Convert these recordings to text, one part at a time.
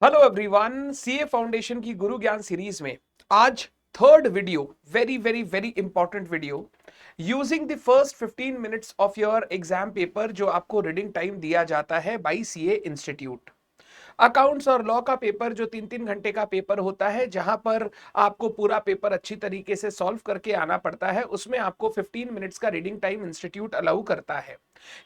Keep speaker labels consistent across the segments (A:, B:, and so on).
A: Hello everyone, CA foundation की गुरु ज्ञान series में आज third video, very very very important video, using the first 15 minutes of your exam paper जो आपको reading time दिया जाता है बाय सीए इंस्टीट्यूट। अकाउंट्स और लॉ का पेपर जो 3-3 घंटे का पेपर होता है, जहां पर आपको पूरा पेपर अच्छी तरीके से सॉल्व करके आना पड़ता है, उसमें आपको 15 मिनट्स का रीडिंग टाइम इंस्टीट्यूट अलाउ करता है।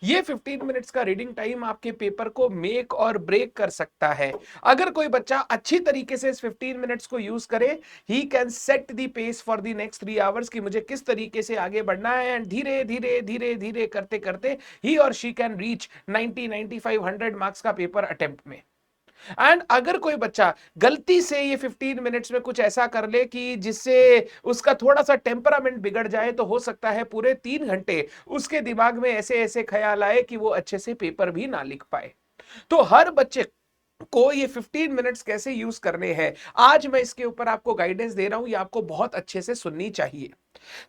A: ये 15 मिनट्स का रीडिंग टाइम आपके पेपर को मेक और ब्रेक कर सकता है। अगर कोई बच्चा अच्छी तरीके से इस 15 मिनट्स को यूज करे, he can set the pace for the next 3 hours कि मुझे किस तरीके से आगे बढ़ना है, एंड धीरे धीरे धीरे धीरे करते करते ही और शी कैन रीच 90, 95, 100 मार्क्स का पेपर अटेम्प्ट में। एंड अगर कोई बच्चा गलती से ये 15 मिनट्स में कुछ ऐसा कर ले कि जिससे उसका थोड़ा सा टेम्परामेंट बिगड़ जाए, तो हो सकता है पूरे 3 घंटे उसके दिमाग में ऐसे ऐसे ख्याल आए कि वो अच्छे से पेपर भी ना लिख पाए। तो हर बच्चे को ये 15 मिनट्स कैसे यूज करने हैं, आज मैं इसके ऊपर आपको गाइडेंस दे रहा हूं। ये आपको बहुत अच्छे से सुननी चाहिए।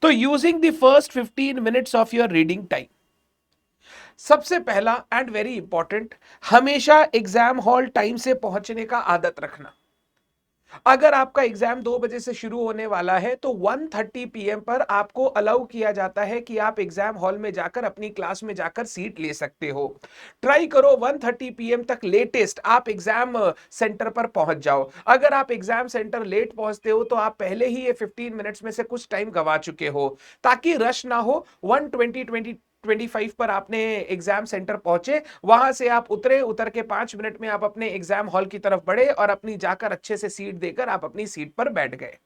A: तो using the first 15 minutes of your reading time, सबसे पहला एंड वेरी इंपॉर्टेंट, हमेशा एग्जाम हॉल टाइम से पहुंचने का आदत रखना। अगर आपका एग्जाम 2 बजे से शुरू होने वाला है, तो 1:30 पीएम पर आपको अलाउ किया जाता है कि आप एग्जाम हॉल में जाकर अपनी क्लास में जाकर सीट ले सकते हो। ट्राई करो 1:30 पीएम तक लेटेस्ट आप एग्जाम सेंटर पर पहुंच जाओ। अगर आप एग्जाम सेंटर लेट पहुंचते हो, तो आप पहले ही ये 15 मिनट्स में से कुछ टाइम गवा चुके हो, ताकि रश ना हो। 1:20-25 पर आपने एग्जाम सेंटर पहुंचे, वहां से आप उतर के 5 मिनट में आप अपने एग्जाम हॉल की तरफ बढ़े और अपनी जाकर अच्छे से सीट देकर आप अपनी सीट पर बैठ गए।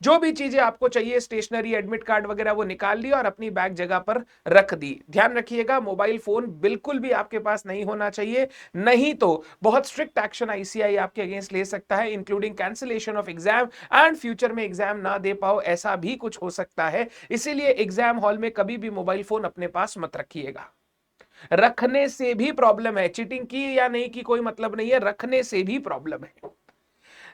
A: जो भी चीजें आपको चाहिए, स्टेशनरी, एडमिट कार्ड वगैरह, वो निकाल ली और अपनी बैग जगह पर रख दी। ध्यान रखिएगा, मोबाइल फोन बिल्कुल भी आपके पास नहीं होना चाहिए, नहीं तो बहुत स्ट्रिक्ट एक्शन आईसीआई आपके अगेंस्ट ले सकता है, including cancellation of exam and future में एग्जाम ना दे पाओ, ऐसा भी कुछ हो सकता है। इसीलिए एग्जाम हॉल में कभी भी मोबाइल फोन अपने पास मत रखिएगा। रखने से भी प्रॉब्लम है, चीटिंग की या नहीं की कोई मतलब नहीं है, रखने से भी प्रॉब्लम है।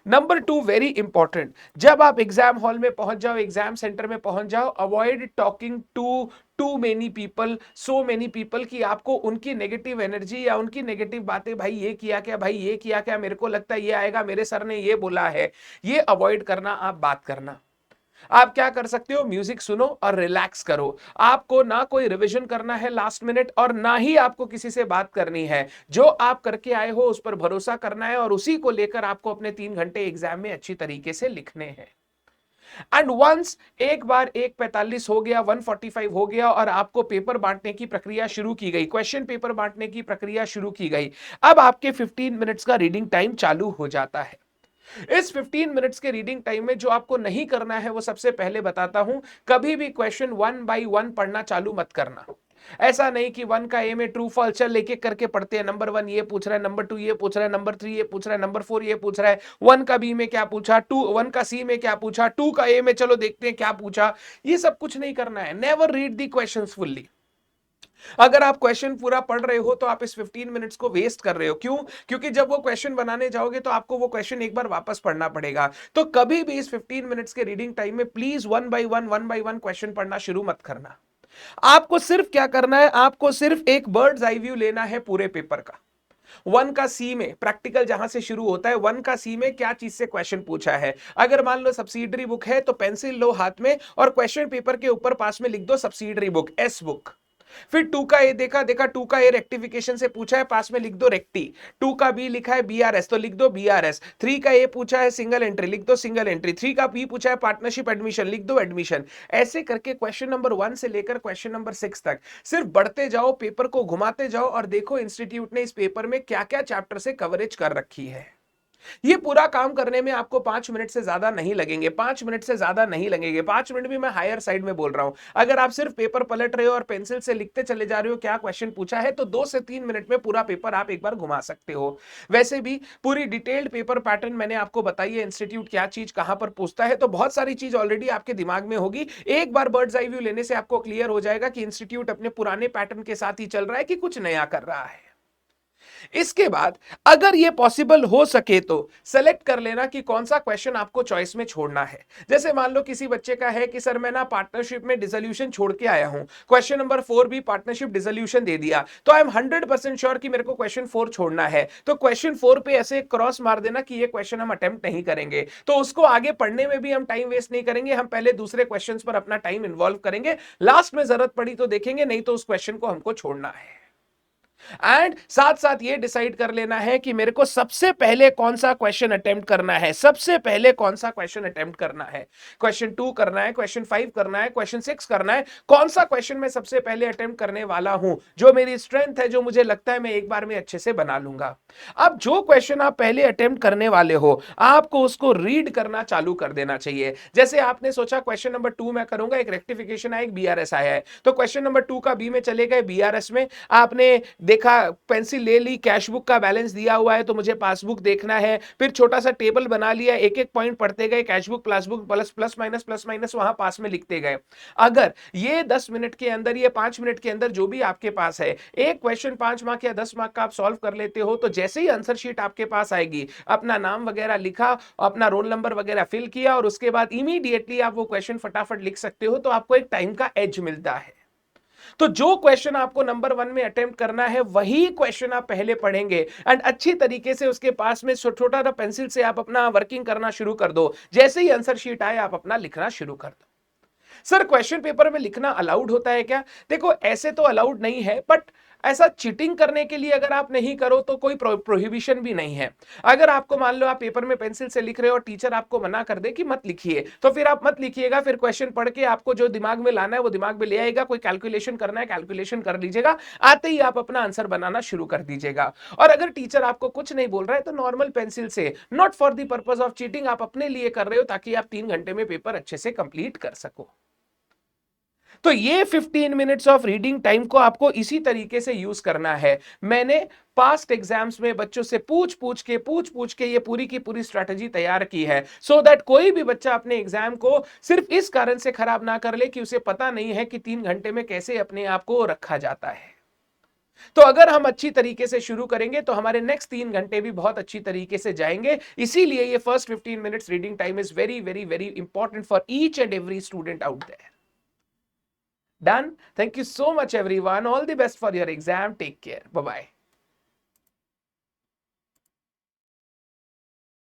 A: नंबर 2, वेरी इंपॉर्टेंट, जब आप एग्जाम हॉल में पहुंच जाओ, एग्जाम सेंटर में पहुंच जाओ, avoid talking to many people, so many people, कि आपको उनकी नेगेटिव एनर्जी या उनकी नेगेटिव बातें, भाई ये किया क्या, भाई ये किया क्या, मेरे को लगता है ये आएगा, मेरे सर ने ये बोला है, ये अवॉइड करना, आप बात करना। आप क्या कर सकते हो, म्यूजिक सुनो और रिलैक्स करो। आपको ना कोई रिवीजन करना है लास्ट मिनट, और ना ही आपको किसी से बात करनी है। जो आप करके आए हो उस पर भरोसा करना है, और उसी को लेकर आपको अपने 3 घंटे एग्जाम में अच्छी तरीके से लिखने हैं। एंड वंस एक बार 1:45 हो गया, 1:45 हो गया, और आपको पेपर बांटने की प्रक्रिया शुरू की गई, क्वेश्चन पेपर बांटने की प्रक्रिया शुरू की गई, अब आपके 15 मिनट्स का रीडिंग टाइम चालू हो जाता है। इस 15 मिनट्स के रीडिंग टाइम में जो आपको नहीं करना है, वो सबसे पहले बताता हूं, कभी भी क्वेश्चन 1 by 1 पढ़ना चालू मत करना। ऐसा नहीं कि 1 का ए में ट्रू फॉल्स, चल एक एक करके पढ़ते हैं, नंबर 1 ये पूछ रहा है, नंबर 2 ये पूछ रहा है, नंबर 3 ये पूछ रहा है, नंबर 4 ये पूछ रहा है, 1 का बी में क्या पूछा, 1 का सी में क्या पूछा, 2 का ए में चलो देखते हैं क्या पूछा। ये सब कुछ नहीं करना है। Never read the questions fully. अगर आप क्वेश्चन पूरा पढ़ रहे हो, तो आप इस 15 मिनट्स को वेस्ट कर रहे हो। क्यों? क्योंकि जब वो क्वेश्चन बनाने जाओगे, तो आपको वो क्वेश्चन एक बार वापस पढ़ना पड़ेगा। तो कभी भी इस 15 मिनट्स के रीडिंग टाइम में प्लीज 1 by 1 क्वेश्चन पढ़ना शुरू मत करना। आपको सिर्फ क्या करना है, आपको सिर्फ एक बर्ड्स आई व्यू लेना है पूरे पेपर का। 1 का सी में प्रैक्टिकल जहां से शुरू होता है, 1 का सी में क्या चीज से क्वेश्चन पूछा है। अगर मान लो सब्सिडरी बुक है, तो पेंसिल लो हाथ में और क्वेश्चन पेपर के ऊपर पास में लिख दो सब्सिडरी बुक, एस बुक। फिर 2 का ए देखा देखा, 2 का ए रेक्टिफिकेशन से पूछा है, पास में लिख दो रेक्टी। 2 का बी लिखा है बीआरएस, तो लिख दो बीआरएस। 3 का ए पूछा है सिंगल एंट्री, लिख दो सिंगल एंट्री। 3 का बी पूछा है पार्टनरशिप एडमिशन, लिख दो एडमिशन। ऐसे करके क्वेश्चन नंबर 1 से लेकर क्वेश्चन नंबर 6 तक सिर्फ बढ़ते जाओ, पेपर को घुमाते जाओ, और देखो इंस्टीट्यूट ने इस पेपर में क्या क्या चैप्टर से कवरेज कर रखी है। ये पूरा काम करने में आपको 5 मिनट से ज्यादा नहीं लगेंगे, 5 मिनट से ज्यादा नहीं लगेंगे। 5 मिनट भी मैं हायर साइड में बोल रहा हूं। अगर आप सिर्फ पेपर पलट रहे हो और पेंसिल से लिखते चले जा रहे हो क्या क्वेश्चन पूछा है, तो 2 से 3 मिनट में पूरा पेपर आप एक बार घुमा सकते हो। वैसे भी पूरी डिटेल्ड पेपर पैटर्न मैंने आपको बताई है, इंस्टीट्यूट क्या चीज कहां पर पूछता है, तो बहुत सारी चीज ऑलरेडी आपके दिमाग में होगी। एक बार बर्ड्स आई व्यू लेने से आपको क्लियर हो जाएगा कि इंस्टीट्यूट अपने पुराने पैटर्न के साथ ही चल रहा है कि कुछ नया कर रहा है। इसके बाद अगर ये पॉसिबल हो सके तो सेलेक्ट कर लेना कि कौन सा क्वेश्चन आपको चॉइस में छोड़ना है। जैसे मान लो किसी बच्चे का है कि सर मैं ना पार्टनरशिप में डिसोल्यूशन छोड़ के आया हूं, क्वेश्चन नंबर 4 भी पार्टनरशिप डिसोल्यूशन दे दिया, तो आई एम 100% श्योर कि मेरे को क्वेश्चन 4 छोड़ना है, तो क्वेश्चन 4 पे ऐसे क्रॉस मार देना कि ये क्वेश्चन हम अटेम्प्ट नहीं करेंगे, तो उसको आगे पढ़ने में भी हम टाइम वेस्ट नहीं करेंगे, हम पहले दूसरे क्वेश्चंस पर अपना टाइम इन्वॉल्व करेंगे, लास्ट में जरूरत पड़ी तो देखेंगे, नहीं तो उस क्वेश्चन को हमको छोड़ना है। एंड साथ साथ ये डिसाइड कर लेना है कि मेरे को सबसे पहले कौन सा क्वेश्चन अटेम्प्ट करना है, सबसे पहले कौन सा क्वेश्चन अटेम्प्ट करना है, क्वेश्चन 2 करना है, क्वेश्चन 5 करना है, क्वेश्चन 6 करना है, कौन सा क्वेश्चन मैं सबसे पहले अटेम्प्ट करने वाला हूं, जो मेरी स्ट्रेंथ है, जो मुझे लगता है मैं एक बार में अच्छे से बना लूंगा। अब जो क्वेश्चन आप पहले अटेम्प्ट करने वाले हो, आपको उसको रीड करना चालू कर देना चाहिए। जैसे आपने सोचा क्वेश्चन नंबर 2 मैं करूंगा, एक रेक्टिफिकेशन है, एक बीआरएस आया है, तो क्वेश्चन नंबर 2 का बी में चले गए, बीआरएस में आपने देखा, पेंसिल ले ली, कैश बुक का बैलेंस दिया हुआ है तो मुझे पासबुक देखना है, फिर छोटा सा टेबल बना लिया, एक एक पॉइंट पढ़ते गए, कैश बुक प्लस माइनस वहां पास में लिखते गए। अगर ये 10 मिनट के अंदर, ये 5 मिनट के अंदर जो भी आपके पास है, एक क्वेश्चन 5 मार्क या 10 मार्क का आप सॉल्व कर लेते हो, तो जैसे ही आंसर शीट आपके पास आएगी, अपना नाम वगैरह लिखा, अपना रोल नंबर वगैरह फिल किया और उसके बाद इमीडिएटली आप वो क्वेश्चन फटाफट लिख सकते हो, तो आपको एक टाइम का एज मिलता है। तो जो क्वेश्चन आपको नंबर 1 में अटेम्प्ट करना है, वही क्वेश्चन आप पहले पढ़ेंगे एंड अच्छी तरीके से उसके पास में छोटा सा पेंसिल से आप अपना वर्किंग करना शुरू कर दो, जैसे ही आंसर शीट आए आप अपना लिखना शुरू कर दो। सर क्वेश्चन पेपर में लिखना अलाउड होता है क्या? देखो ऐसे तो अलाउड नहीं है, बट ऐसा चीटिंग करने के लिए अगर आप नहीं करो तो कोई प्रोहिबिशन भी नहीं है। अगर आपको मान लो आप पेपर में पेंसिल से लिख रहे हो और टीचर आपको मना कर दे कि मत लिखिए, तो फिर आप मत लिखिएगा, फिर क्वेश्चन पढ़ के आपको जो दिमाग में लाना है वो दिमाग में ले आएगा, कोई कैलकुलेशन करना है कैलकुलेशन कर लीजिएगा, आते ही आप अपना आंसर बनाना शुरू कर दीजिएगा। और अगर टीचर आपको कुछ नहीं बोल रहा है तो नॉर्मल पेंसिल से, not for the purpose of cheating, आप अपने लिए कर रहे हो ताकि आप 3 घंटे में पेपर अच्छे से कंप्लीट कर सको। तो ये 15 मिनट्स ऑफ रीडिंग टाइम को आपको इसी तरीके से यूज करना है। मैंने पास्ट एग्जाम्स में बच्चों से पूछ पूछ के ये पूरी की पूरी स्ट्रैटेजी तैयार की है, सो दैट कोई भी बच्चा अपने एग्जाम को सिर्फ इस कारण से खराब ना कर ले कि उसे पता नहीं है कि 3 घंटे में कैसे अपने आप को रखा जाता है। तो अगर हम अच्छी तरीके से शुरू करेंगे तो हमारे नेक्स्ट 3 घंटे भी बहुत अच्छी तरीके से जाएंगे। इसीलिए ये first 15 minutes reading time is very very very important for each and every student out there. Done. Thank you so much, everyone. All the best for your exam. Take care. Bye bye.